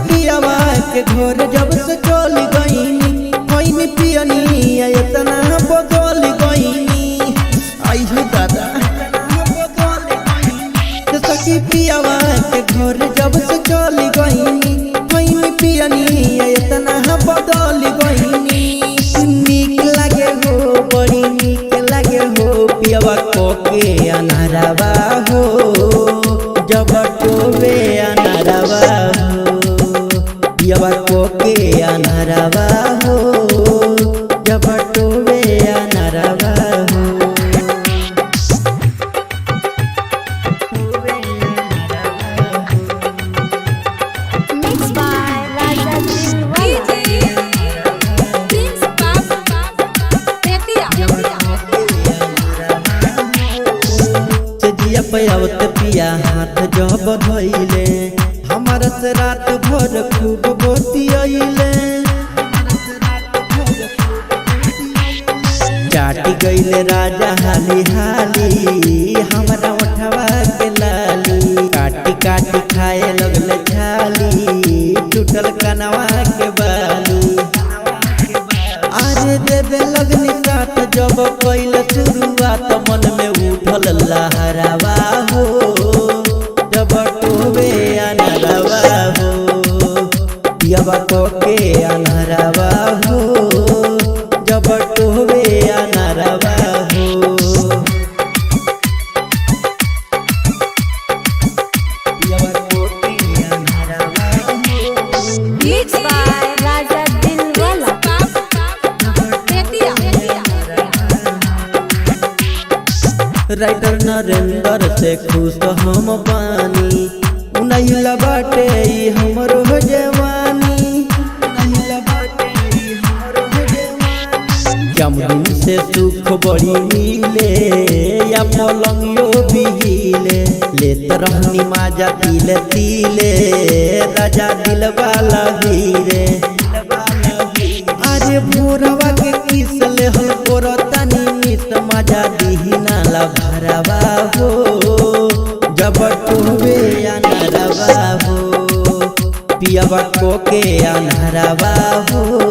घर जब से चल गईनी होइनी पियनी इतना बदल गईनी आई हो दादा सखी पियावा के घर जब से चल गईनी होइनी पियनी इतना बदल गईनी नीक लागे हो बड़ी नीक लागे हो पियावा को के अनारवा हो जब टोबे अनारवा पियावा को के अनारवा हो जब टोबे अनारवा हो Mixed by Raja सजिया पयावत पिया हाथ जब धइले हमारा से रात भर खूब बतियले चाटी गईले राजा हाली हाली हमारा उठवा के लाली काटी काटी खाए लगले छाली टूटल कनवा के बाली अरे देवे लगनी काट जब कैल शुरुआत मन में उठल लहरावा हो जब टोबे अनारवा हो पियावा को के अनारवा हो जब टोबे अनारवा हो पियावा को के अनारवा हो Mixed by Raja Dilwala. Writer Narendra से खुश हम बानी उनहिला बाटे ई हमरो जवानी जमुन से सुख बड़ी मिले या पलंगियो भी हिले लेत रहनी माजा तिले तिले राजा दिलवाला हीरे अरे भोरवा के किस ले हम कोरतानी मिस मजा दीना ला भरवा हो जब टोबे अनारवा हो पियावा को के अनारवा हो